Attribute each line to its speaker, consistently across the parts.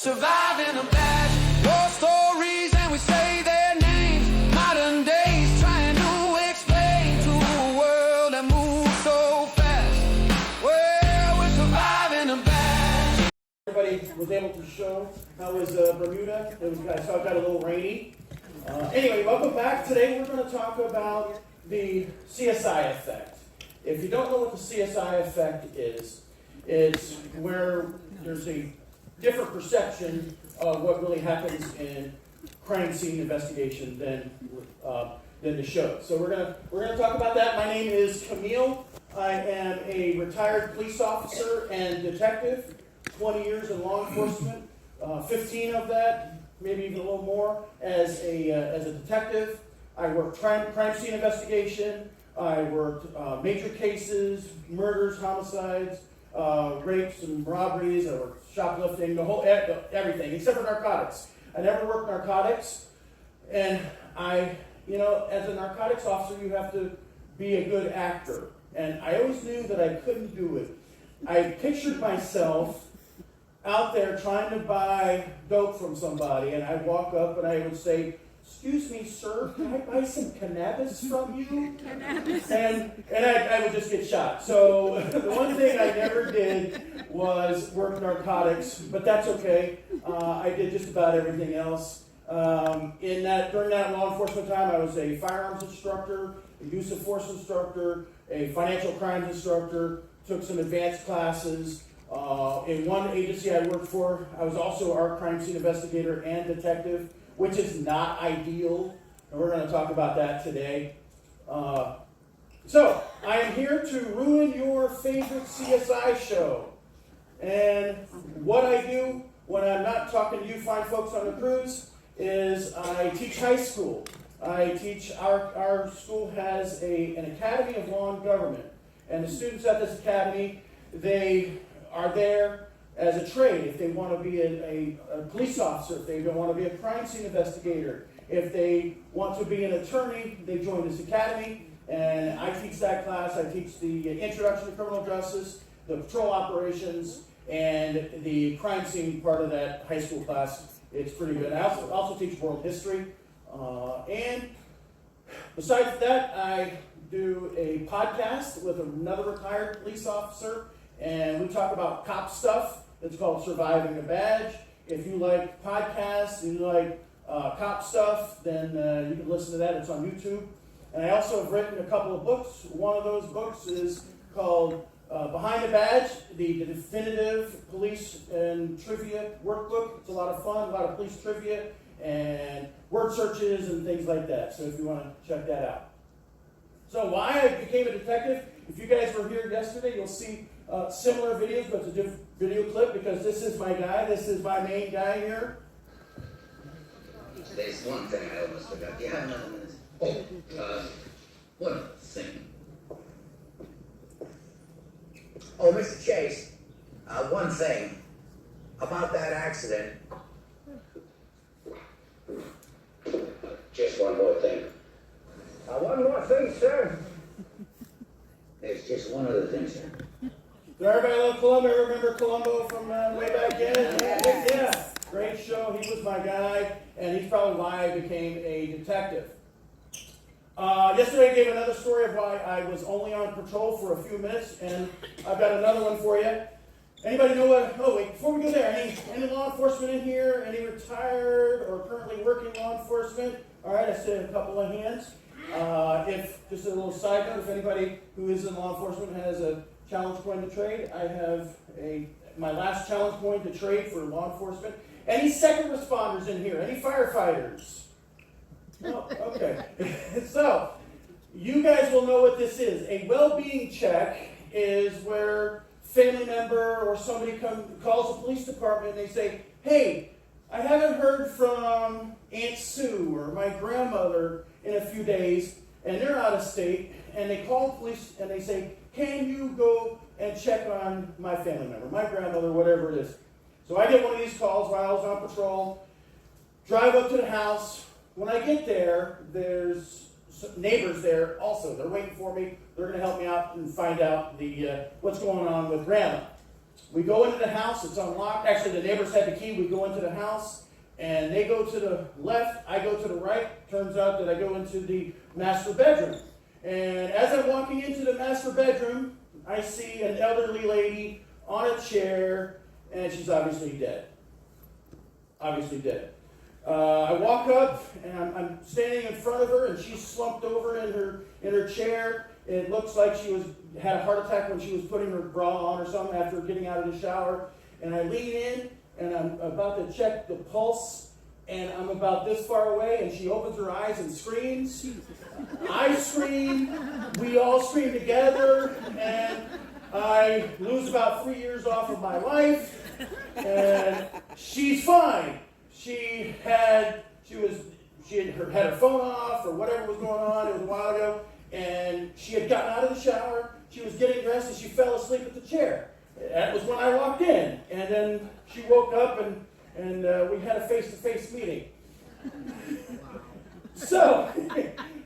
Speaker 1: Surviving a bad war stories and we say their names. Modern days trying to explain to a world that moves so fast. Well, we're surviving a bad.
Speaker 2: Everybody was able to show how was Bermuda. I saw it got a little rainy. Anyway, welcome back. Today we're going to talk about the CSI Effect. If you don't know what the CSI Effect is, it's where there's a different perception of what really happens in crime scene investigation than the show. So we're gonna talk about that. My name is Camille. I am a retired police officer and detective. 20 years in law enforcement. 15 of that, maybe even a little more, as a detective. I worked crime scene investigation. I worked major cases, murders, homicides, rapes and robberies. I worked shoplifting, everything except for narcotics. I never worked narcotics, and as a narcotics officer, you have to be a good actor, and I always knew that I couldn't do it. I pictured myself out there trying to buy dope from somebody, and I'd walk up and I would say, "Excuse me, sir, can I buy some cannabis from you?" And I would just get shot. So the one thing I never did was work narcotics, but that's okay. I did just about everything else. During that law enforcement time, I was a firearms instructor, a use of force instructor, a financial crimes instructor, took some advanced classes. In one agency I worked for, I was also our crime scene investigator and detective, which is not ideal, and we're going to talk about that today. So, I am here to ruin your favorite CSI show. And what I do when I'm not talking to you fine folks on the cruise is I teach high school. I teach, our school has an academy of law and government. And the students at this academy, they are there as a trade. If they want to be a police officer, if they don't want to be a crime scene investigator, if they want to be an attorney, they join this academy, and I teach that class. I teach the introduction to criminal justice, the patrol operations, and the crime scene part of that high school class. It's pretty good. I also teach world history, and besides that, I do a podcast with another retired police officer, and we talk about cop stuff. It's called Surviving a Badge. If you like podcasts, and you like cop stuff, then you can listen to that. It's on YouTube. And I also have written a couple of books. One of those books is called Behind the Badge, the definitive police and trivia workbook. It's a lot of fun, a lot of police trivia and word searches and things like that. So if you want to check that out. So why I became a detective, if you guys were here yesterday, you'll see similar videos, but it's a different video clip because this is my guy. This is my main guy here.
Speaker 3: There's one thing I almost forgot. Do you have another minute? One thing. Oh, Mr. Chase, one thing about that accident. Just one more thing. One more thing, sir. There's just one other thing, sir.
Speaker 2: Do everybody love Columbo? Remember Columbo from way back in? Yeah. Great show. He was my guy, and he's probably why I became a detective. Yesterday I gave another story of why I was only on patrol for a few minutes, and I've got another one for you. Anybody know what? Oh wait, before we go there, any law enforcement in here? Any retired or currently working law enforcement? All right, I see a couple of hands. If just a little side note, if anybody who is in law enforcement has a challenge point to trade, I have my last challenge point to trade for law enforcement. Any second responders in here? Any firefighters? No? Okay. So, you guys will know what this is. A well-being check is where family member or somebody calls the police department and they say, "Hey, I haven't heard from Aunt Sue or my grandmother in a few days, and they're out of state," and they call the police and they say, "Can you go and check on my family member, my grandmother, whatever it is?" So I get one of these calls while I was on patrol, drive up to the house. When I get there, there's neighbors there also. They're waiting for me. They're going to help me out and find out what's going on with Grandma. We go into the house, it's unlocked. Actually, the neighbors had the key. We go into the house, and they go to the left, I go to the right. Turns out that I go into the master bedroom. And as I'm walking into the master bedroom, I see an elderly lady on a chair, and she's obviously dead. Obviously dead. I walk up, and I'm standing in front of her, and she's slumped over in her chair. It looks like she had a heart attack when she was putting her bra on or something after getting out of the shower. And I lean in, and I'm about to check the pulse, and I'm about this far away, and she opens her eyes and screams. I scream, we all scream together, and I lose about 3 years off of my life, and she's fine. She had her phone off or whatever was going on. It was a while ago, and she had gotten out of the shower. She was getting dressed, and she fell asleep at the chair. That was when I walked in, and then she woke up, and we had a face-to-face meeting. So,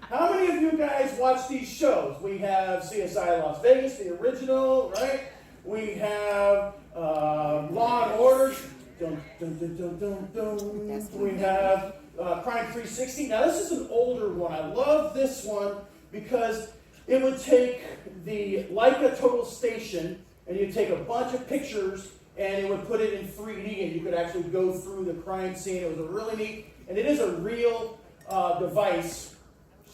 Speaker 2: how many of you guys watch these shows? We have CSI Las Vegas, the original, right? We have Law and Order. Dun, dun, dun, dun, dun, dun. We have Crime 360. Now, this is an older one. I love this one because it would take the Leica Total Station, and you'd take a bunch of pictures, and it would put it in 3D, and you could actually go through the crime scene. It was a really neat, and it is a real device,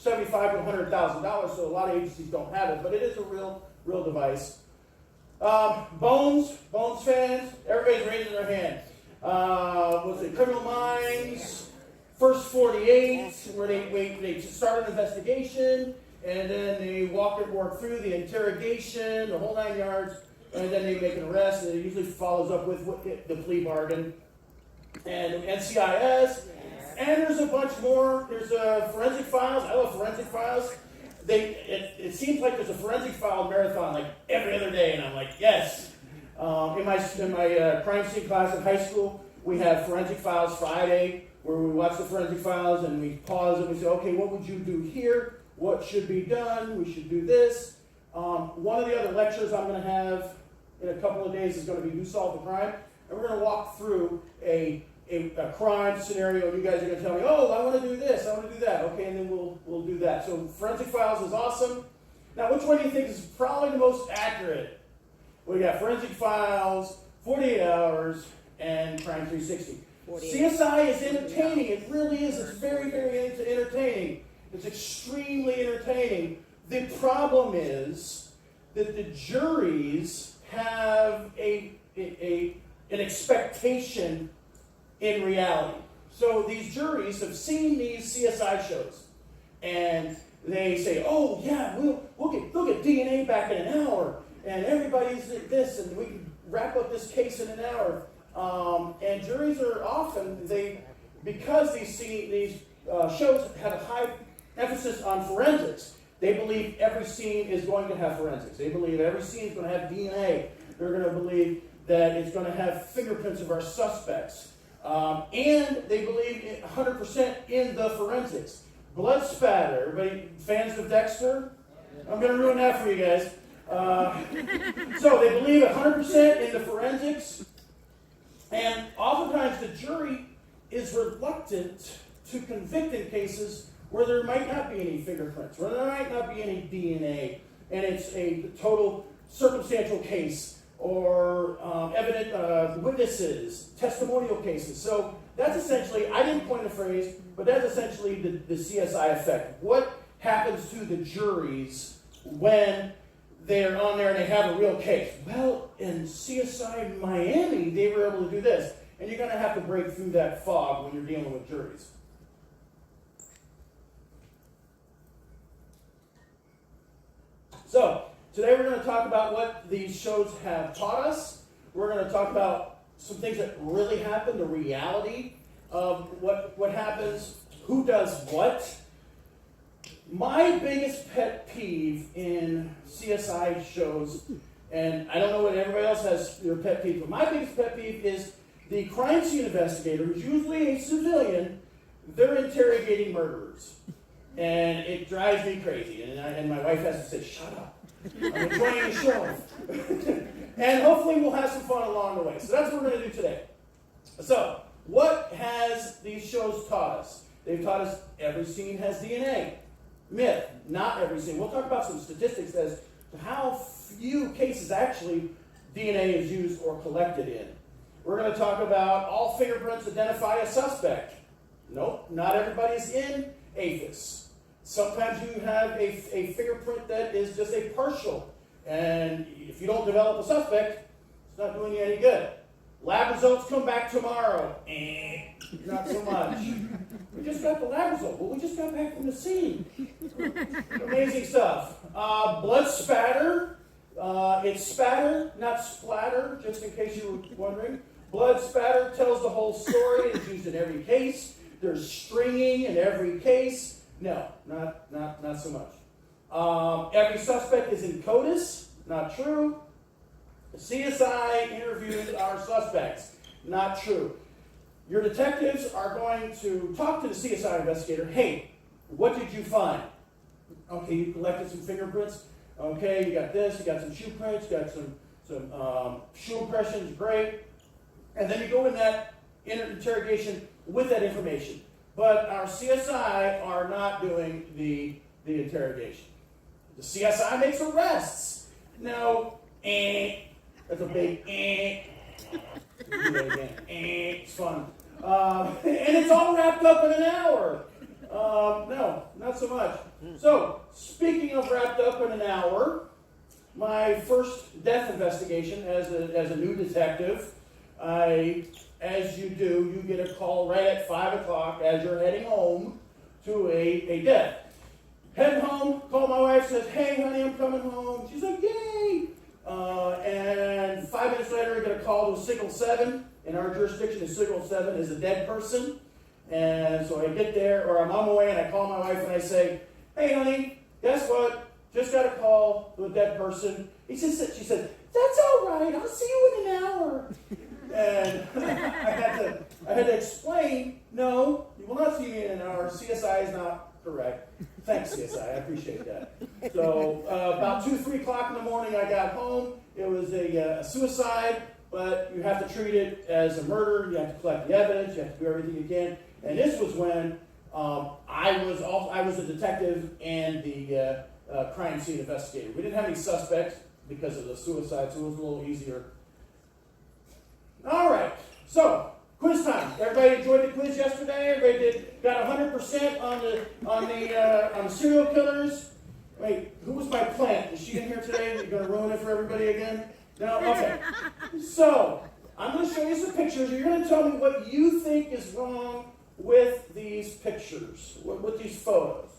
Speaker 2: $75,000 to $100,000, so a lot of agencies don't have it, but it is a real device. Bones fans, everybody's raising their hand. Was it Criminal Minds, First 48, where they start an investigation, and then they work through the interrogation, the whole 9 yards, and then they make an arrest, and it usually follows up with the plea bargain. And NCIS, and there's a bunch more. There's Forensic Files. I love Forensic Files. It seems like there's a Forensic File marathon like every other day, and I'm like, yes. In my crime scene class in high school, we have Forensic Files Friday, where we watch the Forensic Files and we pause and we say, okay, what would you do here? What should be done? We should do this. One of the other lectures I'm going to have in a couple of days is going to be Who Solved the Crime, and we're going to walk through a crime scenario, and you guys are going to tell me, oh, I want to do this, I want to do that. Okay, and then we'll do that. So Forensic Files is awesome. Now, which one do you think is probably the most accurate? We got Forensic Files, 48 Hours, and Crime 360. CSI is entertaining. It really is. It's very, very entertaining. It's extremely entertaining. The problem is that the juries have an expectation in reality. So these juries have seen these CSI shows, and they say, "Oh yeah, we'll get DNA back in an hour, and everybody's this, and we can wrap up this case in an hour." And juries are often because these shows have a high emphasis on forensics. They believe every scene is going to have forensics. They believe every scene is going to have DNA. They're going to believe that it's going to have fingerprints of our suspects. And they believe 100% in the forensics. Blood spatter. Everybody fans of Dexter? I'm going to ruin that for you guys. So they believe 100% in the forensics. And oftentimes the jury is reluctant to convict in cases where there might not be any fingerprints, where there might not be any DNA, and it's a total circumstantial case, or evident witnesses, testimonial cases. So that's essentially, I didn't coin the phrase, but that's essentially the CSI effect. What happens to the juries when they're on there and they have a real case? Well, in CSI Miami, they were able to do this. And you're going to have to break through that fog when you're dealing with juries. So, today we're going to talk about what these shows have taught us. We're going to talk about some things that really happen, the reality of what happens, who does what. My biggest pet peeve in CSI shows, and I don't know what everybody else has their pet peeve, but my biggest pet peeve is the crime scene investigator, who's usually a civilian, they're interrogating murderers. And it drives me crazy. And my wife has to say, shut up. I'm enjoying the show. And hopefully we'll have some fun along the way. So that's what we're going to do today. So, what has these shows taught us? They've taught us every scene has DNA. Myth, not every scene. We'll talk about some statistics as to how few cases actually DNA is used or collected in. We're going to talk about all fingerprints identify a suspect. Nope, not everybody's in APHIS. Sometimes you have a fingerprint that is just a partial. And if you don't develop a suspect, it's not doing you any good. Lab results come back tomorrow. Not so much. We just got the lab result. Well, we just got back from the scene. Amazing stuff. Blood spatter. It's spatter, not splatter, just in case you were wondering. Blood spatter tells the whole story. It's used in every case. There's stringing in every case. No, not so much. Every suspect is in CODIS. Not true. CSI interviewed our suspects. Not true. Your detectives are going to talk to the CSI investigator. Hey, what did you find? Okay, you collected some fingerprints. Okay, you got this. You got some shoe prints. You got some shoe impressions. Great. And then you go in that interrogation with that information. But our CSI are not doing the interrogation. The CSI makes arrests. No, that's a big Do that again. It's fun. And it's all wrapped up in an hour. No, not so much. So, speaking of wrapped up in an hour, my first death investigation as a new detective, as you do, you get a call right at 5 o'clock as you're heading home to a death. Heading home, call my wife, says, hey, honey, I'm coming home. She's like, yay! And 5 minutes later, I get a call to Signal 7. In our jurisdiction, Signal 7 is a dead person. And so I get there, or I'm on my way, and I call my wife and I say, hey, honey, guess what? Just got a call to a dead person. She said, that's all right. I'll see you in an hour. And I had to explain, no, you will not see me in an hour. CSI is not correct. Thanks, CSI. I appreciate that. So about 2, 3 o'clock in the morning, I got home. It was a suicide, but you have to treat it as a murder. You have to collect the evidence. You have to do everything you can. And this was when I was a detective and the crime scene investigator. We didn't have any suspects because of the suicide, so it was a little easier. All right, so quiz time. Everybody enjoyed the quiz yesterday. Everybody got 100% on the serial killers. Wait, who was my plant? Is she in here today? You're going to ruin it for everybody again? No? Okay. So, I'm going to show you some pictures. You're going to tell me what you think is wrong with these pictures, with these photos.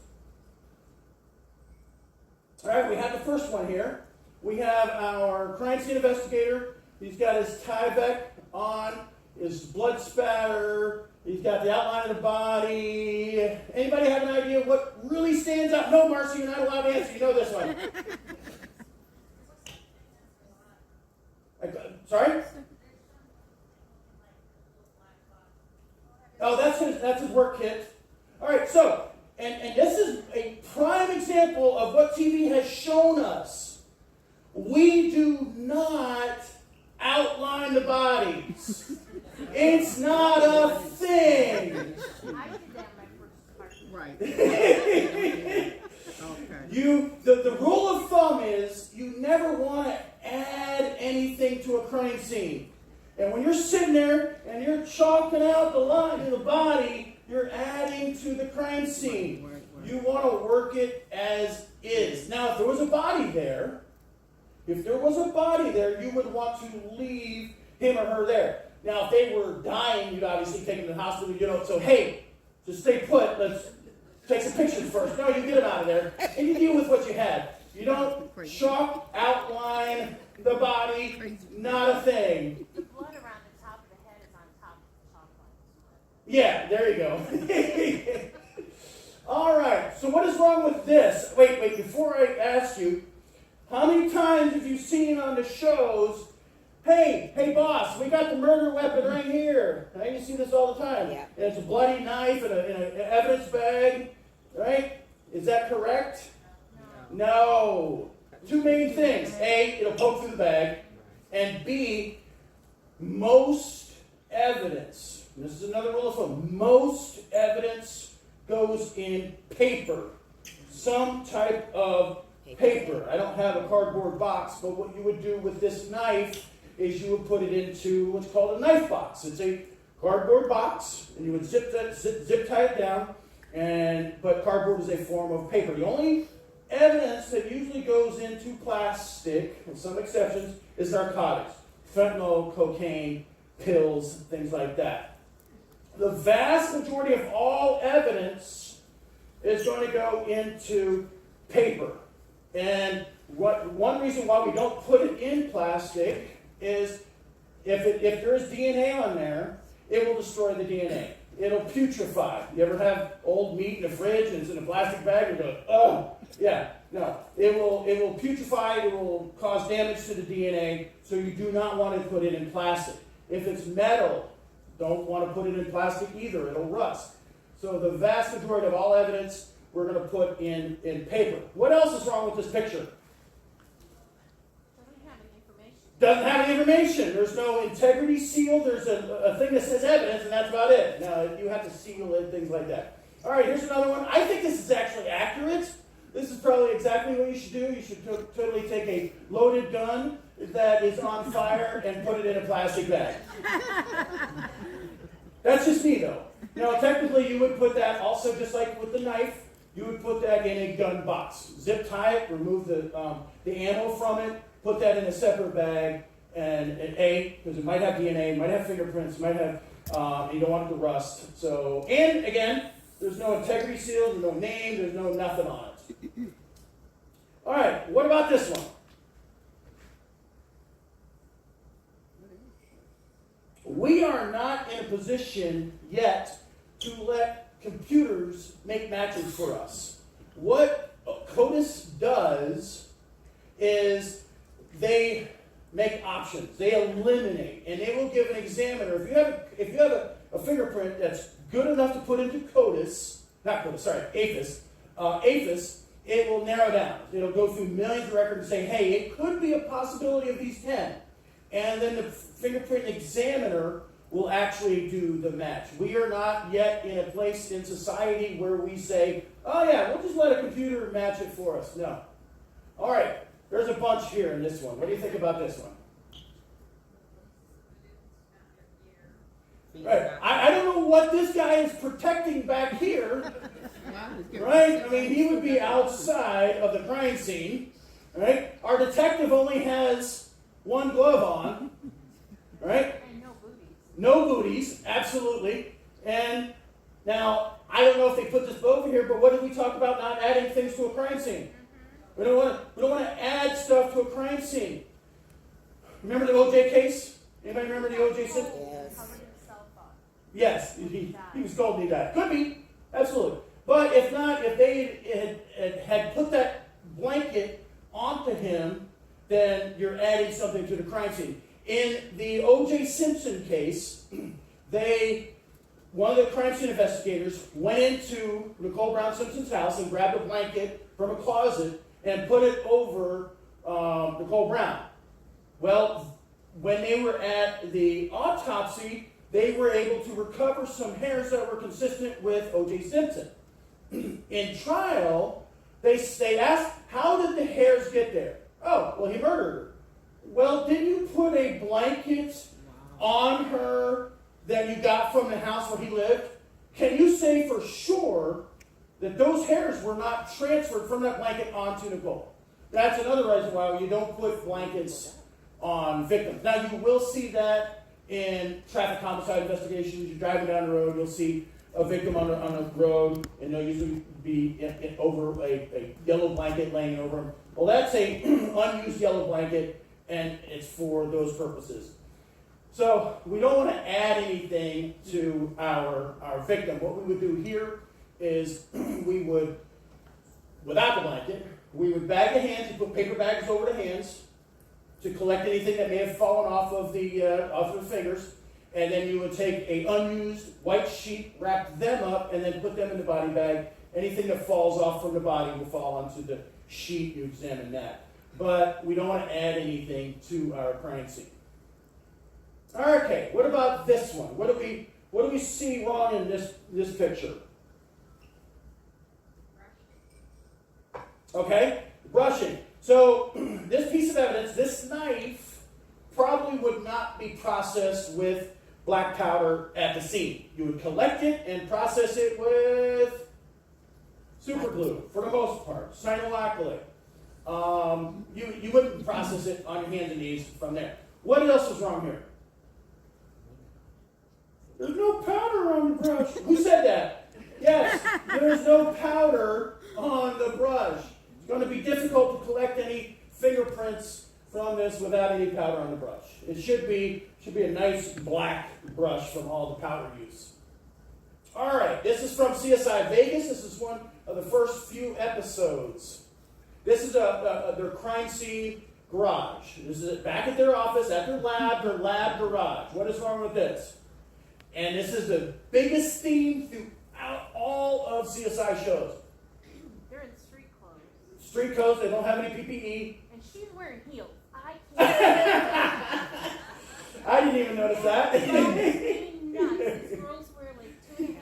Speaker 2: All right, we have the first one here. We have our crime scene investigator. He's got his Tyvek on, his blood spatter. He's got the outline of the body. Anybody have an idea of what really stands out? No, Marcy, you're not allowed to answer. You know this one. Sorry? Oh, that's his work kit. All right, so, and this is a prime example of what TV has shown us. We do not outline the bodies. It's not a thing.
Speaker 4: I did that my first part.
Speaker 5: Right. Okay.
Speaker 2: The rule of thumb is you never want to add anything to a crime scene. And when you're sitting there and you're chalking out the line of the body, you're adding to the crime scene. You want to work it as is. Now, if there was a body there, you would want to leave him or her there. Now, if they were dying, you'd obviously take them to the hospital, so hey, just stay put, let's take some pictures first. No, you get them out of there, and you deal with what you had. You don't chalk, outline the body, not a thing.
Speaker 4: The blood around the top of the head is on top of the chalk lines.
Speaker 2: Yeah, there you go. All right, so what is wrong with this? Wait, before I ask you, how many times have you seen on the shows, hey boss, we got the murder weapon right here. Right? You see this all the time.
Speaker 5: Yeah.
Speaker 2: And it's a bloody knife in an evidence bag, right? Is that correct? No. Two main things. A, it'll poke through the bag. And B, most evidence, and this is another rule of thumb, most evidence goes in paper. Some type of paper. I don't have a cardboard box, but what you would do with this knife is you would put it into what's called a knife box. It's a cardboard box, and you would zip tie it down, but cardboard is a form of paper. The only evidence that usually goes into plastic, with some exceptions, is narcotics. Fentanyl, cocaine, pills, things like that. The vast majority of all evidence is going to go into paper. And one reason why we don't put it in plastic is if there is DNA on there, it will destroy the DNA. It'll putrefy. You ever have old meat in the fridge and it's in a plastic bag and you go, oh, yeah, no. It will putrefy, it will cause damage to the DNA, so you do not want to put it in plastic. If it's metal, don't want to put it in plastic either, it'll rust. So the vast majority of all evidence we're going to put in paper. What else is wrong with this picture?
Speaker 4: Doesn't have any information.
Speaker 2: Doesn't have any information. There's no integrity seal. There's a thing that says evidence, and that's about it. Now, you have to seal it, things like that. All right, here's another one. I think this is actually accurate. This is probably exactly what you should do. You should totally take a loaded gun that is on fire and put it in a plastic bag. That's just me, though. Now, technically, you would put that also, just like with the knife, you would put that in a gun box. Zip tie it, remove the ammo from it, put that in a separate bag, and because it might have DNA, it might have fingerprints, might have, you don't want it to rust. So, and again, there's no integrity seal, there's no name, there's no nothing on it. All right, what about this one? We are not in a position yet to let computers make matches for us. What CODIS does is they make options. They eliminate, and they will give an examiner. If you have a fingerprint that's good enough to put into APHIS, it will narrow down. It'll go through millions of records and say, hey, it could be a possibility of these 10. And then the fingerprint examiner will actually do the match. We are not yet in a place in society where we say, oh yeah, we'll just let a computer match it for us. No. All right, there's a bunch here in this one. What do you think about this one? Right. I don't know what this guy is protecting back here. Right? I mean, he would be outside of the crime scene. Right? Our detective only has one glove on. Right?
Speaker 4: And no booties.
Speaker 2: No booties, absolutely. And now, I don't know if they put this over here, but what did we talk about not adding things to a crime scene? We don't want to add stuff to a crime scene. Remember the OJ case? Anybody remember the OJ case?
Speaker 4: Covered in cell phone.
Speaker 2: Yes, he was told he died. Could be, absolutely. But if not, if they had put that blanket onto him, then you're adding something to the crime scene. In the O.J. Simpson case, one of the crime scene investigators went into Nicole Brown Simpson's house and grabbed a blanket from a closet and put it over Nicole Brown. Well, when they were at the autopsy, they were able to recover some hairs that were consistent with O.J. Simpson. In trial, they asked, how did the hairs get there? Oh, well, he murdered her. Well, didn't you put a blanket on her that you got from the house where he lived? Can you say for sure that those hairs were not transferred from that blanket onto Nicole? That's another reason why you don't put blankets on victims. Now, you will see that in traffic homicide investigations. You're driving down the road, you'll see a victim on a road, and they'll usually be over a yellow blanket laying over them. Well, that's a unused yellow blanket, and it's for those purposes. So we don't want to add anything to our victim. What we would do here is we would, without the blanket, we would bag the hands and put paper bags over the hands to collect anything that may have fallen off of the fingers. And then you would take an unused white sheet, wrap them up, and then put them in the body bag. Anything that falls off from the body will fall onto the sheet. You examine that. but we don't want to add anything to our crime scene. Okay, what about this one? What do we see wrong in this picture? Okay, brushing. So this piece of evidence, this knife, probably would not be processed with black powder at the scene. You would collect it and process it with super glue for the most part, cyanoacrylate. You wouldn't process it on your hands and knees from there. What else is wrong here? There's no powder on the brush. Who said that? Yes, there's no powder on the brush. It's going to be difficult to collect any fingerprints from this without any powder on the brush. It should be a nice black brush from all the powder use. All right, this is from CSI Vegas. This is one of the first few episodes. This is their crime scene garage. This is back at their office, at their lab garage. What is wrong with this? And this is the biggest theme throughout all of CSI shows.
Speaker 4: They're in street clothes.
Speaker 2: Street clothes, they don't have any PPE.
Speaker 4: And she's wearing heels. I can't.
Speaker 2: I didn't even notice that.
Speaker 4: It's nuts. These girls wear like 2.5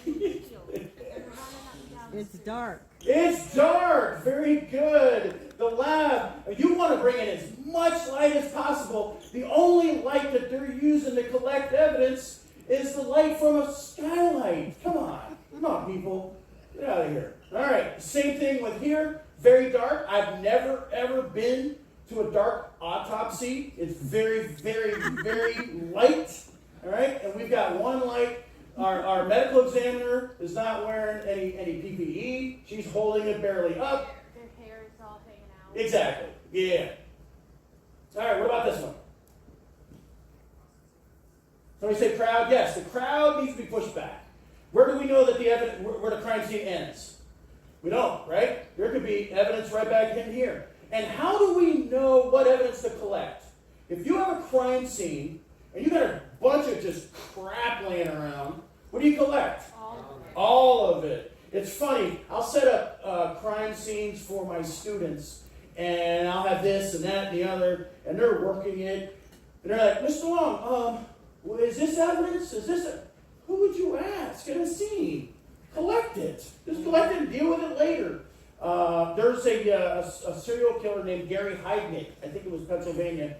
Speaker 4: to 3 heels. And they're running up and down the
Speaker 5: It's
Speaker 4: street.
Speaker 5: dark.
Speaker 2: It's dark. Very good. The lab, you want to bring in as much light as possible. The only light that they're using to collect evidence is the light from a skylight. Come on, people. Get out of here. All right, same thing with here. Very dark. I've never, ever been to a dark autopsy. It's very, very, very light. All right, and we've got one light. Our medical examiner is not wearing any PPE. She's holding it barely up.
Speaker 4: Their hair is all hanging out.
Speaker 2: Exactly. Yeah. All right, what about this one? Somebody say crowd? Yes, the crowd needs to be pushed back. Where do we know that the evidence, where the crime scene ends? We don't, right? There could be evidence right back in here. And how do we know what evidence to collect? If you have a crime scene and you got a bunch of just crap laying around, what do you collect?
Speaker 4: All of it.
Speaker 2: All of it. It's funny. I'll set up crime scenes for my students, and I'll have this and that and the other, and they're working it. And they're like, Mr. Long, well, is this evidence? Is this who would you ask in a scene? Collect it. Just collect it and deal with it later. There's a serial killer named Gary Heidnick. I think it was Pennsylvania.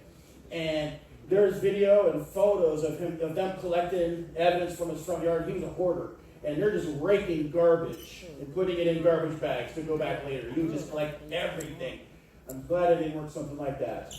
Speaker 2: And there's video and photos of them collecting evidence from his front yard. He was a hoarder. And they're just raking garbage and putting it in garbage bags to go back later. He would just collect everything. I'm glad I didn't work something like that.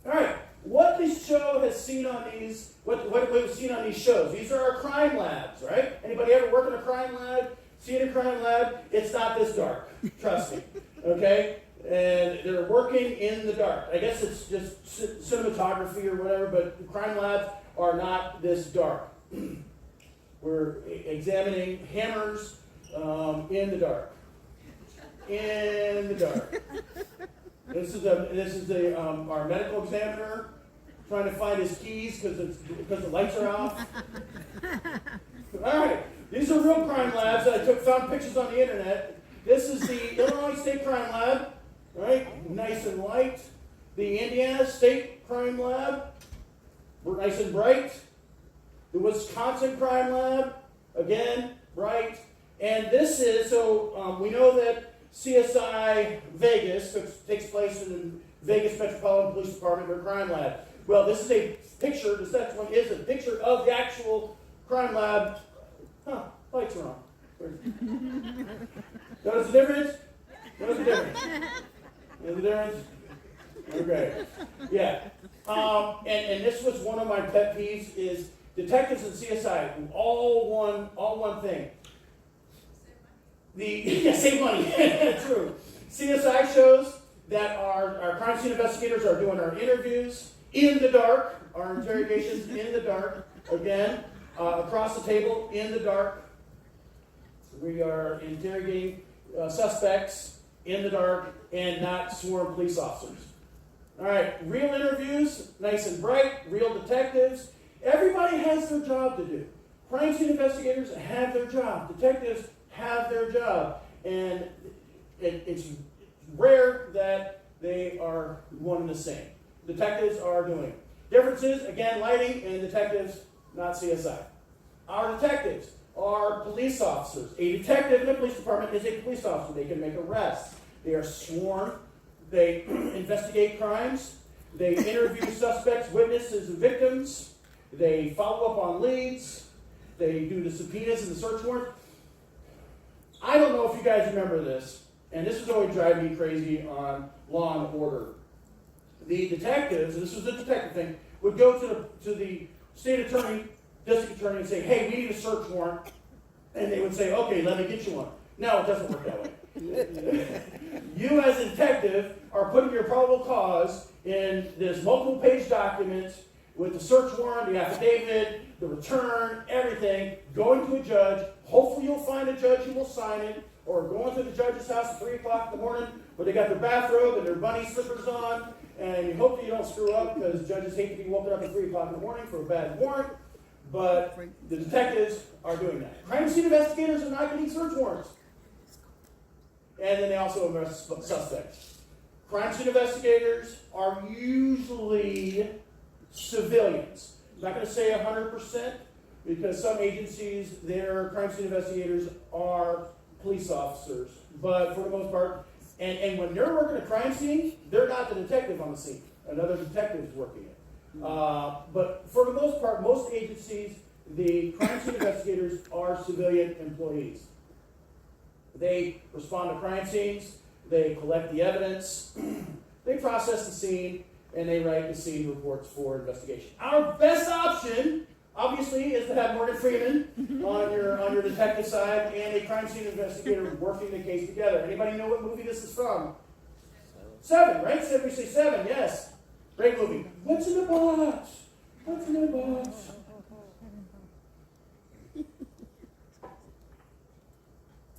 Speaker 2: All right. What this show has seen on these, what we've seen on these shows, these are our crime labs, right? Anybody ever work in a crime lab? Seen a crime lab? It's not this dark, trust me, okay? And they're working in the dark. I guess it's just cinematography or whatever, but crime labs are not this dark. We're examining hammers in the dark. In the dark. This is our medical examiner trying to find his keys because the lights are off. All right, these are real crime labs that I found pictures on the internet. This is the Illinois State Crime Lab, right? Nice and light. The Indiana State Crime Lab, we're nice and bright. The Wisconsin Crime Lab, again, bright. And this is, we know that CSI Vegas takes place in the Vegas Metropolitan Police Department, their crime lab. Well, this is a picture, this next one is a picture of the actual crime lab. Lights are on. Notice the difference? Notice the difference? Notice the difference? Okay. Yeah. And this was one of my pet peeves is detectives and CSI, all one thing. Save money. True. CSI shows that our crime scene investigators are doing our interviews in the dark, our interrogations in the dark, again, across the table in the dark. We are interrogating suspects in the dark and not sworn police officers. All right, real interviews, nice and bright, real detectives. Everybody has their job to do. Crime scene investigators have their job. Detectives have their job. And it's rare that they are one and the same. Detectives are doing. Differences, again, lighting and detectives, not CSI. Our detectives are police officers. A detective in the police department is a police officer. They can make arrests. They are sworn. They investigate crimes. They interview suspects, witnesses, and victims. They follow up on leads. They do the subpoenas and the search warrants. I don't know if you guys remember this, and this is always driving me crazy on Law and Order. The detectives, and this was a detective thing, would go to the state attorney, district attorney, and say, hey, we need a search warrant. And they would say, okay, let me get you one. No, it doesn't work that way. You as a detective are putting your probable cause in this multiple page document with the search warrant, the affidavit, the return, everything, going to a judge. Hopefully you'll find a judge who will sign it, or going to the judge's house at 3 o'clock in the morning where they got their bathrobe and their bunny slippers on, and you hope that you don't screw up because judges hate to be woken up at 3 o'clock in the morning for a bad warrant, but the detectives are doing that. Crime scene investigators are not getting search warrants. And then they also arrest suspects. Crime scene investigators are usually civilians. I'm not going to say 100% because some agencies, their crime scene investigators are police officers. But for the most part, and when they're working a crime scene, they're not the detective on the scene. Another detective is working it. But for the most part, most agencies, the crime scene investigators are civilian employees. They respond to crime scenes, they collect the evidence, they process the scene, and they write the scene reports for investigation. Our best option, obviously, is to have Morgan Freeman on your detective side and a crime scene investigator working the case together. Anybody know what movie this is from? Seven, right? We say Seven, yes. Great movie. What's in the box? What's in the box?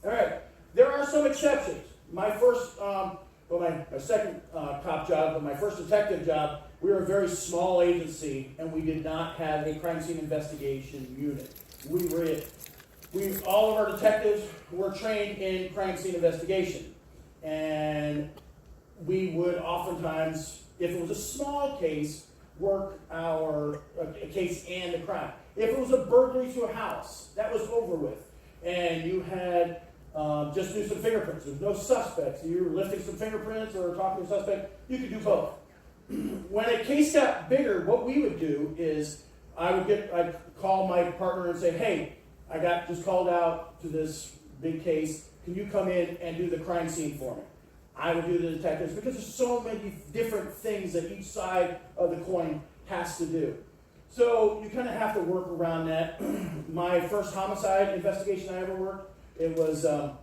Speaker 2: All right. There are some exceptions. My first, my second cop job, but my first detective job, we were a very small agency, and we did not have a crime scene investigation unit. We were it. All of our detectives were trained in crime scene investigation, and we would oftentimes, if it was a small case, work a case and the crime. If it was a burglary to a house, that was over with, and you had just do some fingerprints. There's no suspects. You were lifting some fingerprints or talking to a suspect. You could do both. When a case got bigger, what we would do is I'd call my partner and say, hey, I got just called out to this big case. Can you come in and do the crime scene for me? I would do the detectives because there's so many different things that each side of the coin has to do. So you kind of have to work around that. My first homicide investigation I ever worked, it was a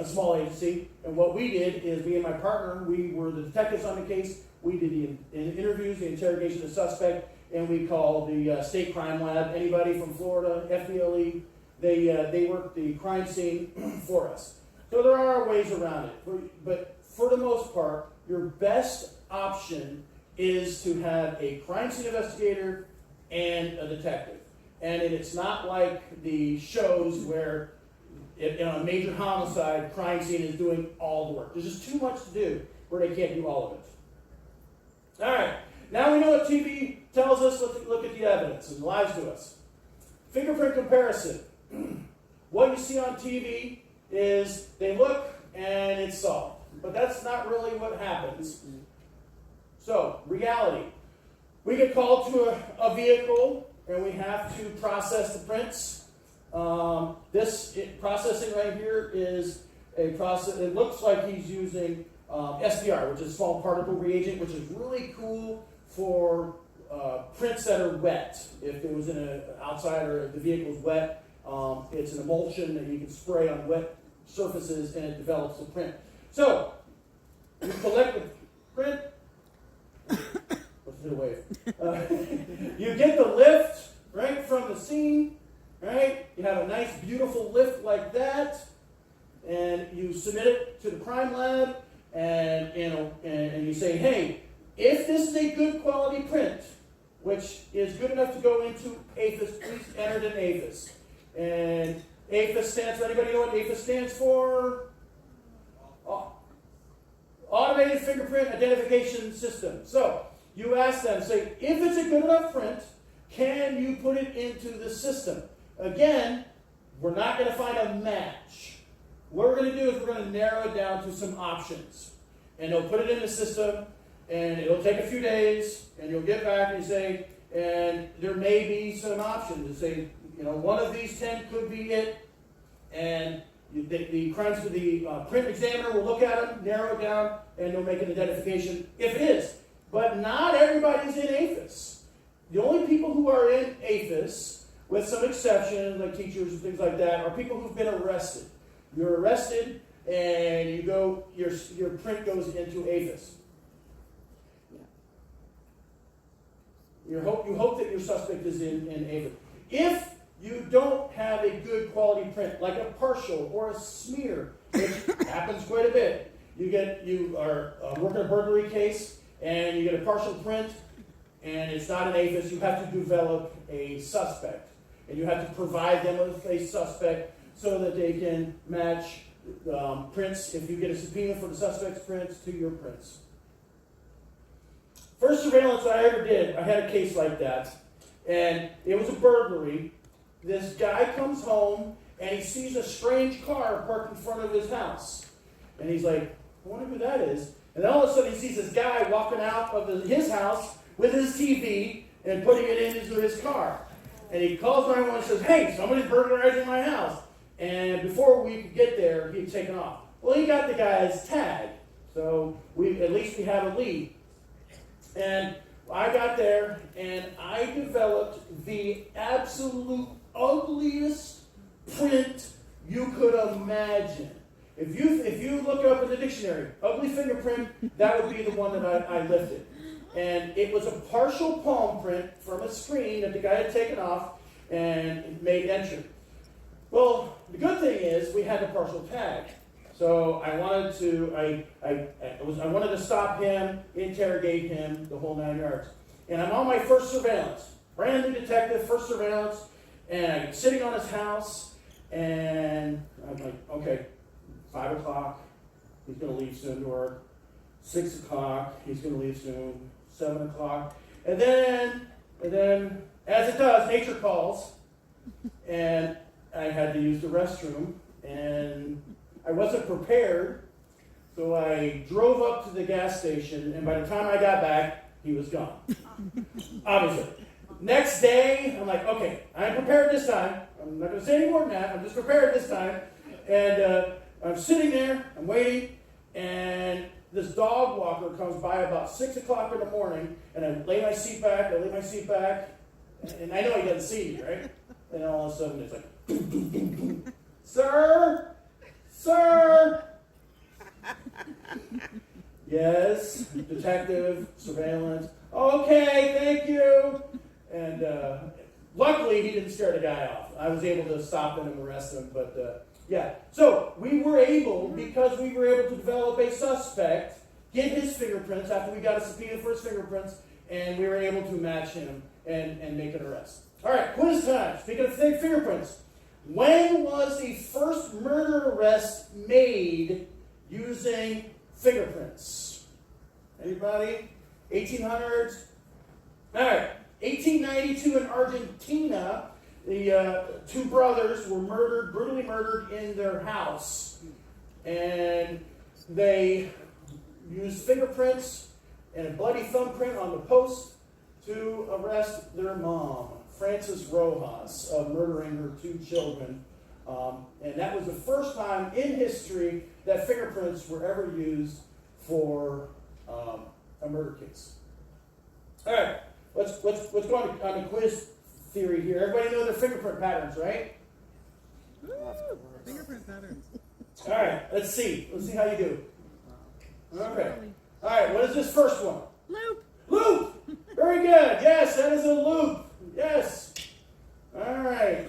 Speaker 2: small agency, and what we did is me and my partner, we were the detectives on the case. We did the interviews, the interrogation of the suspect, and we called the state crime lab. Anybody from Florida, FDLE, they worked the crime scene for us. So there are ways around it, but for the most part, your best option is to have a crime scene investigator and a detective. And it's not like the shows where in a major homicide, crime scene is doing all the work. There's just too much to do where they can't do all of it. All right, now we know what TV tells us. Let's look at the evidence and lies to us. Fingerprint comparison. What you see on TV is they look and it's solved. But that's not really what happens. So, reality. We get called to a vehicle and we have to process the prints. Processing right here is a process. It looks like he's using SPR, which is small particle reagent, which is really cool for prints that are wet. If it was in an outside or if the vehicle is wet, it's an emulsion that you can spray on wet surfaces and it develops a print. So, you collect the print. What's the wave? You get the lift right from the scene. Right? You have a nice, beautiful lift like that, and you submit it to the crime lab, and you say, hey, if this is a good quality print, which is good enough to go into APHIS, please enter it in APHIS. And APHIS stands for, anybody know what APHIS stands for? automated fingerprint identification system. So you ask them, say, if it's a good enough print, can you put it into the system? Again, we're not going to find a match. What we're going to do is we're going to narrow it down to some options. And they'll put it in the system, and it'll take a few days, and you'll get back and say, and there may be some options. To say, one of these 10 could be it, and the print examiner will look at them, narrow it down, and they'll make an identification if it is. But not everybody's in APHIS. The only people who are in APHIS, with some exceptions, like teachers and things like that, are people who've been arrested. You're arrested, and your print goes into APHIS. You hope that your suspect is in APHIS. If you don't have a good quality print, like a partial or a smear, which happens quite a bit, you are working a burglary case, and you get a partial print, and it's not an APHIS, you have to develop a suspect. And you have to provide them with a suspect so that they can match prints, if you get a subpoena for the suspect's prints, to your prints. First surveillance I ever did, I had a case like that, and it was a burglary. This guy comes home, and he sees a strange car parked in front of his house. And he's like, I wonder who that is. And then all of a sudden he sees this guy walking out of his house with his TV and putting it into his car. And he calls 911 and says, hey, somebody's burglarizing my house. And before we could get there, he'd taken off. Well, he got the guy's tag. So at least we have a lead. And I got there, and I developed the absolute ugliest print you could imagine. If you look up in the dictionary, ugly fingerprint, that would be the one that I lifted. And it was a partial palm print from a screen that the guy had taken off and made entry. Well, the good thing is we had the partial tag. So I wanted to stop him, interrogate him, the whole 9 yards. And I'm on my first surveillance, brand new detective, first surveillance, and I'm sitting on his house, and I'm like, okay, 5 o'clock, he's going to leave soon to work. 6 o'clock, he's going to leave soon. 7 o'clock, and then, as it does, nature calls, and I had to use the restroom, and I wasn't prepared, so I drove up to the gas station, and by the time I got back, he was gone. Obviously. Next day, I'm like, okay, I'm prepared this time. I'm not going to say any more than that. I'm just prepared this time. And I'm sitting there, I'm waiting, and this dog walker comes by about 6 o'clock in the morning, and I lay my seat back, and I know he doesn't see me, right? And all of a sudden it's like, boom, boom, boom, boom. Sir? Yes, detective, surveillance. Okay, thank you. And luckily he didn't scare the guy off. I was able to stop him and arrest him, but yeah. So we were able, because we were able to develop a suspect, get his fingerprints after we got a subpoena for his fingerprints, and we were able to match him and make an arrest. All right, quiz time. Speaking of fingerprints, when was the first murder arrest made using fingerprints? Anybody? 1800s? All right, 1892 in Argentina. The two brothers were brutally murdered in their house. And they used fingerprints and a bloody thumbprint on the post to arrest their mom, Frances Rojas, of murdering her 2 children. And that was the first time in history that fingerprints were ever used for a murder case. All right, let's go on the quiz theory here. Everybody know their fingerprint patterns, right?
Speaker 5: Fingerprint patterns.
Speaker 2: All right, let's see. Let's see how you do. Okay. All right, what is this first one?
Speaker 5: Loop.
Speaker 2: Loop! Very good. Yes, that is a loop. Yes. All right.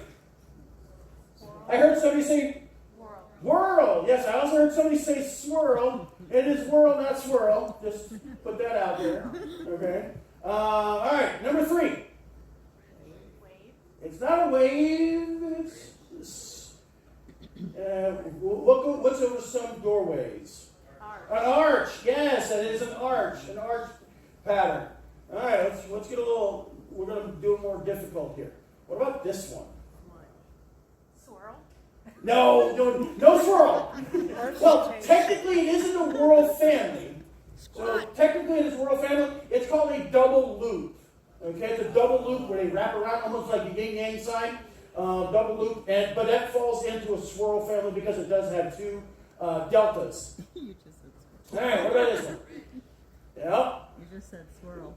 Speaker 2: I heard somebody say whirl. Yes, I also heard somebody say swirl. It is whirl, not swirl. Just put that out there. Okay. All right, number 3.
Speaker 4: Wave.
Speaker 2: It's not a wave. It's what's over some doorways?
Speaker 4: Arc.
Speaker 2: An arch. Yes, that is an arch pattern. All right, let's get a little. We're going to do it more difficult here. What about this one?
Speaker 4: Swirl.
Speaker 2: No swirl. Well, technically it is in the whirl family. So technically it is whirl family. It's called a double loop. Okay, it's a double loop where they wrap around almost like a yin-yang sign. Double loop, but that falls into a swirl family because it does have two deltas.
Speaker 5: You just said
Speaker 2: All right, what about this one? Yeah.
Speaker 5: You just said swirl.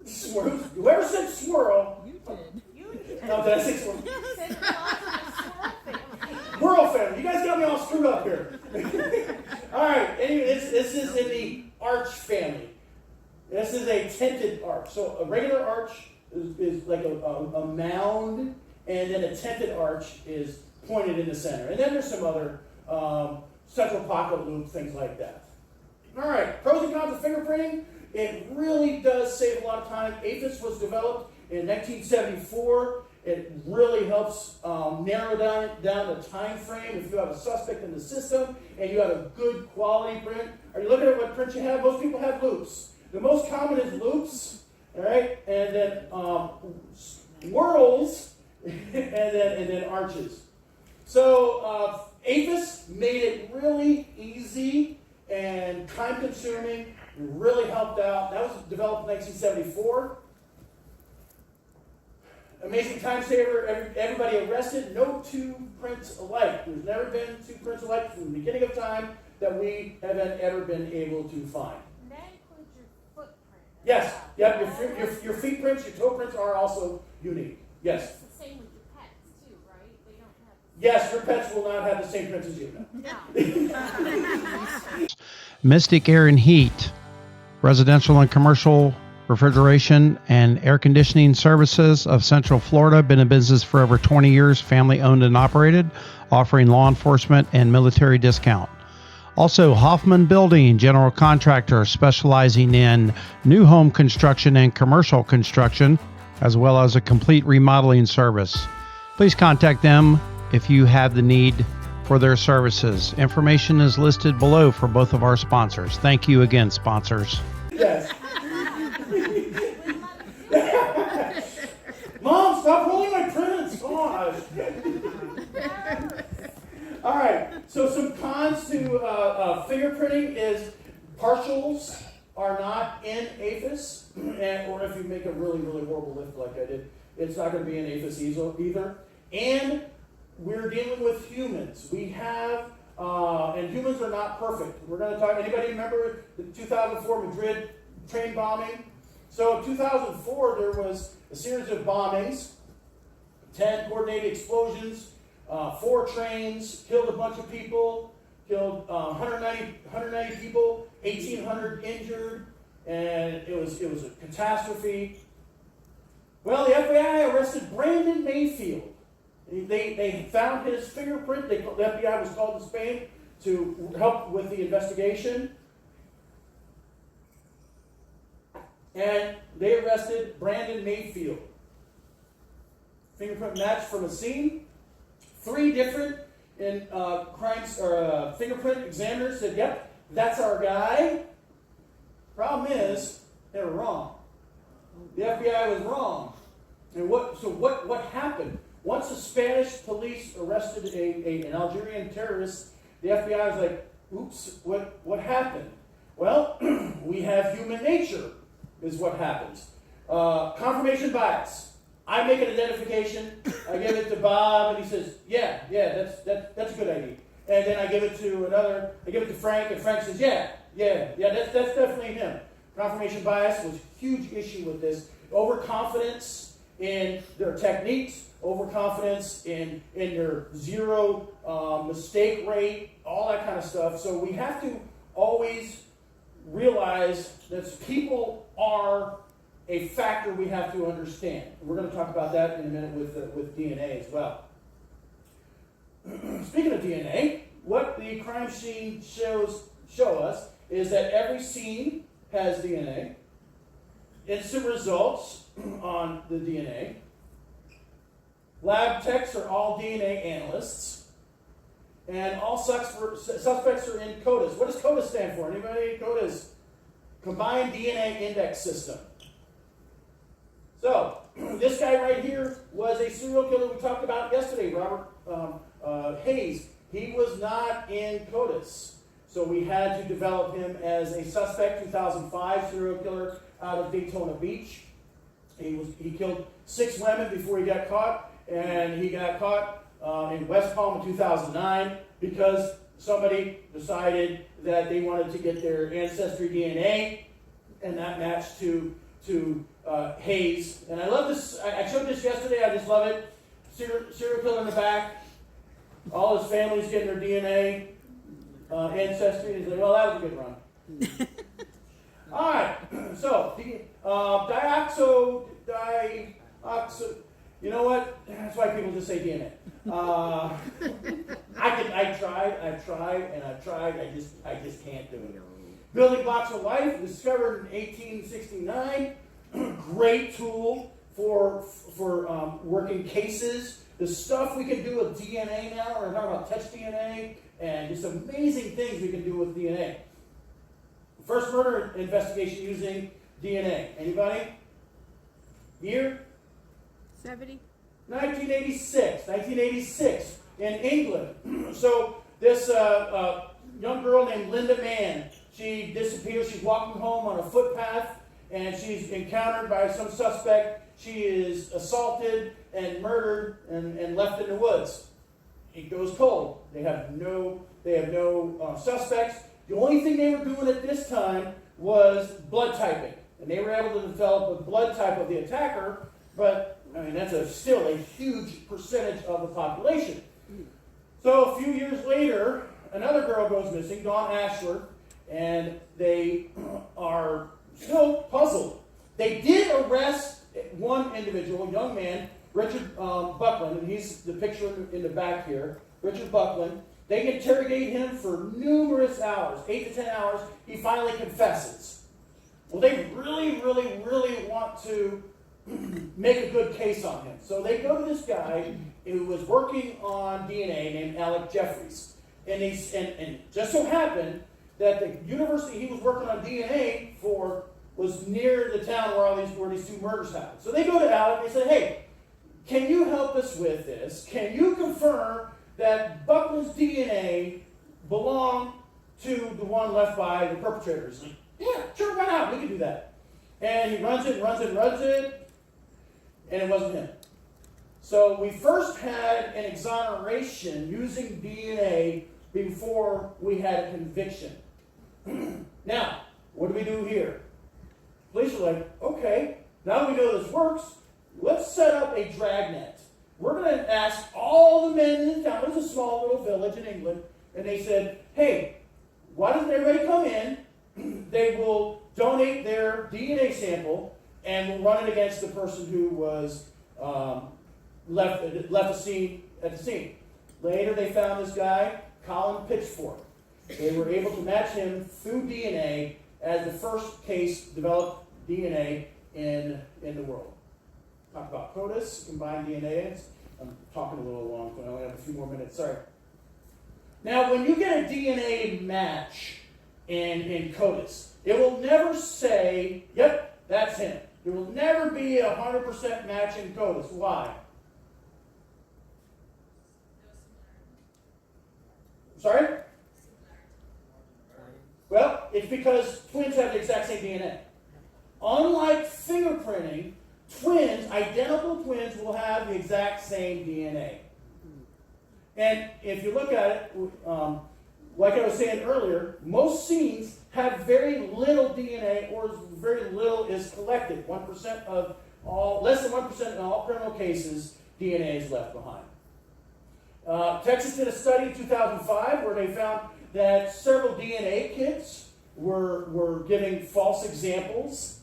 Speaker 2: Swirl. Whoever said swirl.
Speaker 5: You did.
Speaker 4: You did.
Speaker 2: No, did I say swirl?
Speaker 4: Said it belongs to the swirl family.
Speaker 2: Whirl family. You guys got me all screwed up here. All right. Anyway, this is in the arch family. This is a tinted arch. So a regular arch is like a mound, and then a tinted arch is pointed in the center. And then there's some other central pocket loop, things like that. All right. Pros and cons of fingerprinting. It really does save a lot of time. APHIS was developed in 1974. It really helps narrow down the time frame if you have a suspect in the system and you have a good quality print. Are you looking at what print you have? Most people have loops. The most common is loops, all right, and then whirls, and then arches. So APHIS made it really easy and time-consuming. Really helped out. That was developed in 1974. Amazing time saver. Everybody arrested. No two prints alike. There's never been two prints alike from the beginning of time that we haven't ever been able to find.
Speaker 4: And that includes your footprint. as
Speaker 2: Yes.
Speaker 4: well.
Speaker 2: Yep. Your feet prints, your toe prints are also unique. Yes.
Speaker 4: It's the same with your pets too, right? They don't have.
Speaker 2: Yes. Your pets will not have the same prints as you.
Speaker 4: No.
Speaker 6: Mistic Air and Heat, residential and commercial refrigeration and air conditioning services of Central Florida. Been in business for over 20 years, family owned and operated, offering law enforcement and military discount. Also, Hoffman Building, general contractor specializing in new home construction and commercial construction, as well as a complete remodeling service. Please contact them if you have the need for their services. Information is listed below for both of our sponsors. Thank you again, sponsors.
Speaker 2: Yes. Mom, stop rolling my prints. Gosh. All right. So some cons to fingerprinting is partials are not in APHIS, or if you make a really, really horrible lift like I did, it's not going to be in APHIS either. And we're dealing with humans. We have, and humans are not perfect. We're going to talk, anybody remember the 2004 Madrid train bombing? So in 2004, there was a series of bombings, 10 coordinated explosions, 4 trains, killed a bunch of people, killed 190 people, 1,800 injured, and it was a catastrophe. Well, the FBI arrested Brandon Mayfield. They found his fingerprint. The FBI was called to Spain to help with the investigation. And they arrested Brandon Mayfield. Fingerprint match from a scene. 3 different crimes or fingerprint examiners said, "Yep, that's our guy." Problem is, they were wrong. The FBI was wrong. And what happened? Once the Spanish police arrested an Algerian terrorist, the FBI was like, "Oops, what happened?" Well, we have human nature, is what happens. Confirmation bias. I make an identification, I give it to Bob, and he says, yeah, that's a good ID. And then I give it to Frank, and Frank says, yeah, that's definitely him. Confirmation bias was a huge issue with this. Overconfidence in their techniques, overconfidence in their zero mistake rate, all that kind of stuff. So we have to always realize that people are a factor we have to understand. We're going to talk about that in a minute with DNA as well. Speaking of DNA, what the crime scene show us is that every scene has DNA. Instant results on the DNA. Lab techs are all DNA analysts. and all suspects are in CODIS. What does CODIS stand for? Anybody? CODIS, Combined DNA Index System. So, this guy right here was a serial killer we talked about yesterday, Robert Hayes. He was not in CODIS. So we had to develop him as a suspect, 2005 serial killer out of Daytona Beach. He killed 6 women before he got caught, and he got caught in West Palm in 2009 because somebody decided that they wanted to get their ancestry DNA, and that matched to Hayes. And I love this. I showed this yesterday. I just love it. Serial killer in the back. All his family's getting their DNA ancestry. He's like, well, that was a good run. All right. So, dioxo. You know what? That's why people just say DNA. I tried. I just can't do it. Building blocks of life, discovered in 1869. Great tool for working cases. The stuff we can do with DNA now, we're talking about touch DNA, and just amazing things we can do with DNA. First murder investigation using DNA. Anybody? Year?
Speaker 5: 70.
Speaker 2: 1986 in England. So this young girl named Linda Mann, she disappears. She's walking home on a footpath, and she's encountered by some suspect. She is assaulted and murdered and left in the woods. It goes cold. They have no suspects. The only thing they were doing at this time was blood typing, and they were able to develop a blood type of the attacker. But I mean, that's still a huge percentage of the population. So a few years later, another girl goes missing, Dawn Ashworth, and they are still puzzled. They did arrest one individual, a young man, Richard Buckland, and he's the picture in the back here, Richard Buckland. They interrogate him for numerous hours, 8 to 10 hours. He finally confesses. Well, they really, really, really want to make a good case on him. So they go to this guy who was working on DNA named Alec Jeffries. And just so happened that the university he was working on DNA for was near the town where these 2 murders happened. So they go to Alec and they say, hey, can you help us with this? Can you confirm that Buckland's DNA belonged to the one left by the perpetrators? Like, yeah, sure, why not? We can do that. And he runs it, and it wasn't him. So we first had an exoneration using DNA before we had a conviction. Now, what do we do here? Police are like, okay, now that we know this works, let's set up a dragnet. We're going to ask all the men in the town. It was a small little village in England, and they said, hey, why doesn't everybody come in? They will donate their DNA sample, and we'll run it against the person who was left at the scene. Later, they found this guy, Colin Pitchfork. They were able to match him through DNA as the first case developed DNA in the world. Talk about CODIS, combined DNA. I'm talking a little long, but I only have a few more minutes. Sorry. Now, when you get a DNA match in CODIS, it will never say, yep, that's him. There will never be 100% match in CODIS. Why? Sorry? Well, it's because twins have the exact same DNA. Unlike fingerprinting, identical twins will have the exact same DNA. And if you look at it, like I was saying earlier, most scenes have very little DNA, or very little is collected. 1% of all, less than 1% in all criminal cases, DNA is left behind. Texas did a study in 2005 where they found that several DNA kits were giving false examples.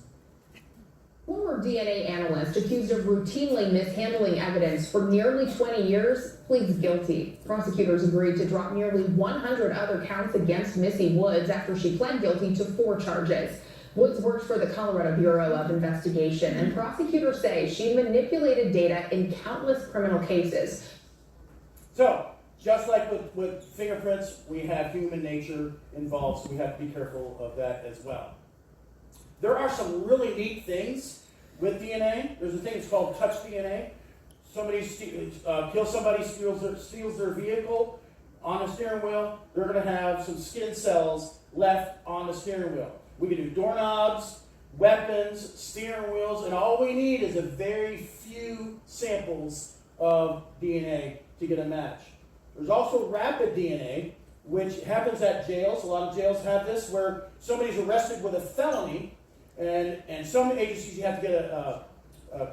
Speaker 7: Former DNA analyst accused of routinely mishandling evidence for nearly 20 years pleads guilty. Prosecutors agreed to drop nearly 100 other counts against Missy Woods after she pled guilty to 4 charges. Woods works for the Colorado Bureau of Investigation, and prosecutors say she manipulated data in countless criminal cases.
Speaker 2: So, just like with fingerprints, we have human nature involved, so we have to be careful of that as well. There are some really neat things with DNA. There's a thing that's called touch DNA. Somebody kills somebody, steals their vehicle on the steering wheel, they're going to have some skin cells left on the steering wheel. We can do doorknobs, weapons, steering wheels, and all we need is a very few samples of DNA to get a match. There's also rapid DNA, which happens at jails. A lot of jails have this, where somebody's arrested with a felony, and some agencies you have to get a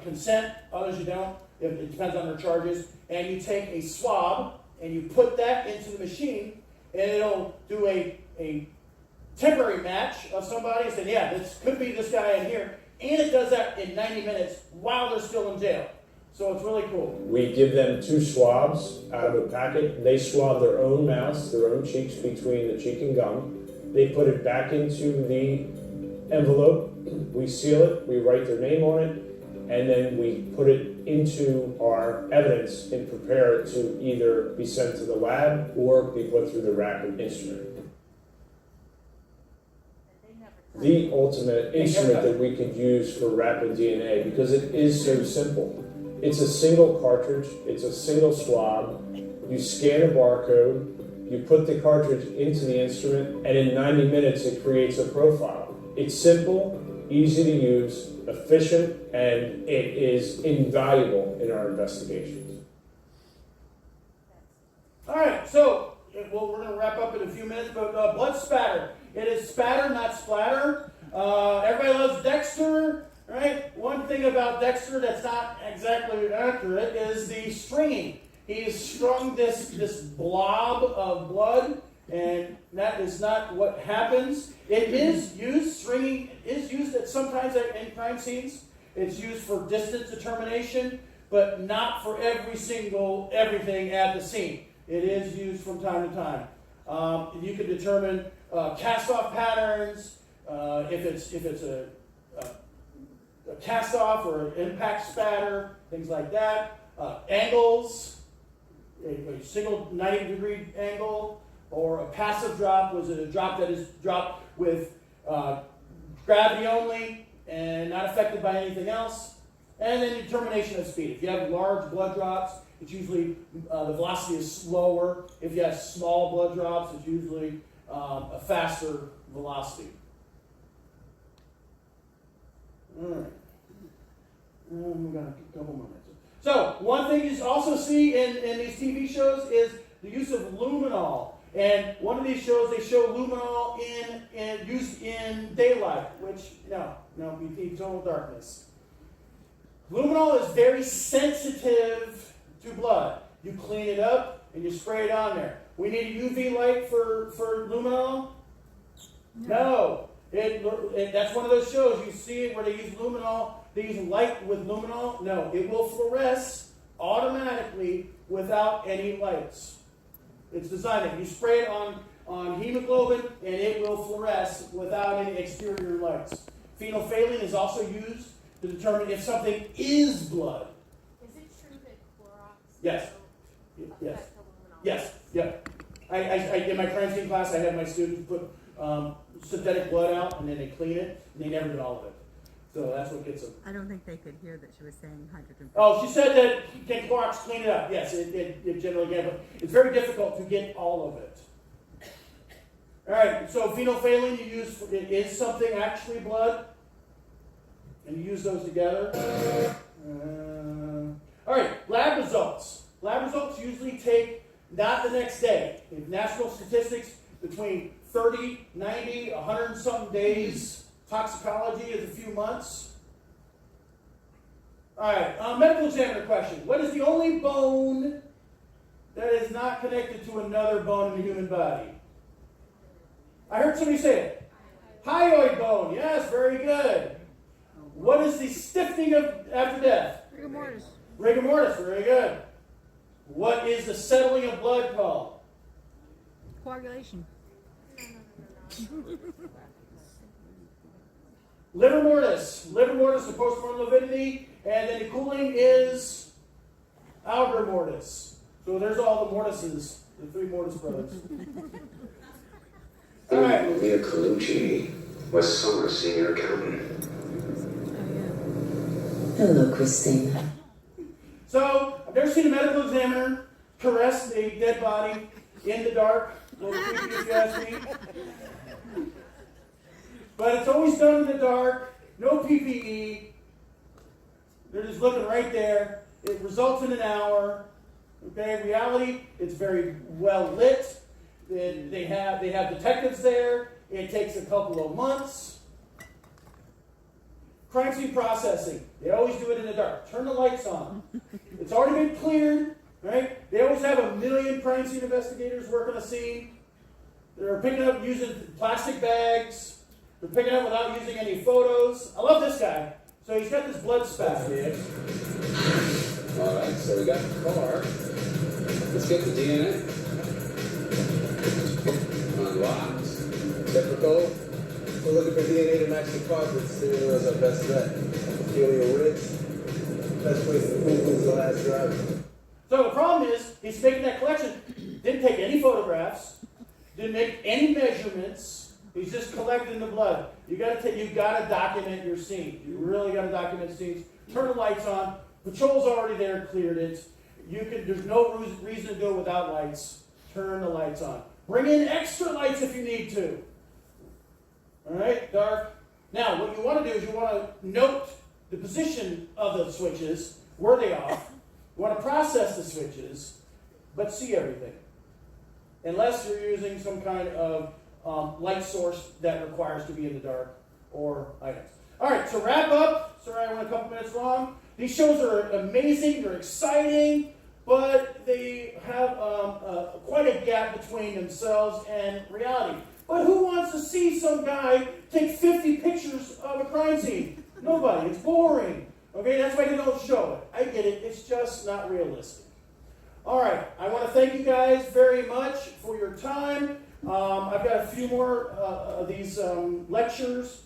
Speaker 2: consent, others you don't. It depends on their charges. And you take a swab, and you put that into the machine, and it'll do a temporary match of somebody and say, yeah, this could be this guy in here. And it does that in 90 minutes while they're still in jail. So it's really cool.
Speaker 5: We give them 2 swabs out of a packet. They swab their own mouths, their own cheeks between the cheek and gum. They put it back into the envelope. We seal it. We write their name on it. And then we put it into our evidence and prepare it to either be sent to the lab or be put through the rapid instrument. The ultimate instrument that we could use for rapid DNA, because it is so simple. It's a single cartridge, it's a single swab. You scan a barcode, you put the cartridge into the instrument, and in 90 minutes it creates a profile. It's simple, easy to use, efficient, and it is invaluable in our investigations.
Speaker 2: All right, so we're going to wrap up in a few minutes, but blood spatter. It is spatter, not splatter. Everybody loves Dexter, right? One thing about Dexter that's not exactly accurate is the stringing. He's strung this blob of blood, and that is not what happens. It is used, stringing is used sometimes in crime scenes. It's used for distance determination, but not for everything at the scene. It is used from time to time. You can determine cast-off patterns, if it's a cast-off or an impact spatter, things like that. Angles, a single 90-degree angle, or a passive drop. Was it a drop that is dropped with gravity only and not affected by anything else? And then determination of speed. If you have large blood drops, it's usually the velocity is slower. If you have small blood drops, it's usually a faster velocity. All right. We've got a couple more minutes. So, one thing you also see in these TV shows is the use of luminol. And one of these shows, they show luminol used in daylight, which, no, we need total darkness. Luminol is very sensitive to blood. You clean it up and you spray it on there. We need a UV light for luminol? No. That's one of those shows you see where they use luminol. They use light with luminol. No, it will fluoresce automatically without any lights. It's designed. You spray it on hemoglobin and it will fluoresce without any exterior lights. Phenolphthalein is also used to determine if something is blood.
Speaker 4: Is it true that Clorox?
Speaker 2: Yes. Yes.
Speaker 4: affect the luminol?
Speaker 2: Yes. Yep. I in my crime scene class, I had my students put synthetic blood out and then they clean it and they never get all of it. So that's what gets them.
Speaker 8: I don't think they could hear that she was saying hydrogen.
Speaker 2: Oh, she said that can Clorox clean it up? Yes, it generally can, but it's very difficult to get all of it. All right, so phenolphthalein it is something actually blood, and you use those together. All right, lab results. Lab results usually take not the next day. In national statistics, between 30, 90, 100 and something days. Toxicology is a few months. All right, medical examiner question. What is the only bone that is not connected to another bone in the human body? I heard somebody say it. Hyoid bone. Yes, very good. What is the stiffening of after death?
Speaker 8: Rigor mortis.
Speaker 2: Rigor mortis. Very good. What is the settling of blood called?
Speaker 8: Coagulation.
Speaker 2: Liver mortis. Liver mortis, the postmortem lividity, and then the cooling is algor mortis. So So there's all the Mortises, the three Mortis brothers. All right.
Speaker 9: Maria Colucci was summer senior accountant.
Speaker 10: Hello, Christina.
Speaker 2: So I've never seen a medical examiner caress a dead body in the dark. A little creepy if you ask me. But it's always done in the dark, no PPE. They're just looking right there. It results in an hour. Okay, reality, it's very well lit. They have detectives there. It takes a couple of months. Crime scene processing. They always do it in the dark. Turn the lights on. It's already been cleared, right? They always have a million crime scene investigators working a scene. They're picking up using plastic bags. They're picking up without using any photos. I love this guy. So he's got this blood spatter.
Speaker 11: All right, so we got the car. Let's get the DNA. Unlocked. Typical.
Speaker 12: We're looking for DNA to match the carpets. Serial is our best bet. Helio Ridge. Best place to prove who's the last driver.
Speaker 2: So the problem is, he's making that collection. Didn't take any photographs. Didn't make any measurements. He's just collecting the blood. You gotta document your scene. You really gotta document scenes. Turn the lights on. Patrol's already there, cleared it. There's no reason to do it without lights. Turn the lights on. Bring in extra lights if you need to. All right, dark. Now, what you want to do is you want to note the position of the switches. Were they off? You want to process the switches, but see everything. Unless you're using some kind of light source that requires to be in the dark or items. All right, to wrap up, sorry I went a couple minutes long. These shows are amazing, they're exciting, but they have quite a gap between themselves and reality. But who wants to see some guy take 50 pictures of a crime scene? Nobody. It's boring. Okay, that's why they don't show it. I get it. It's just not realistic. All right, I want to thank you guys very much for your time. I've got a few more of these lectures.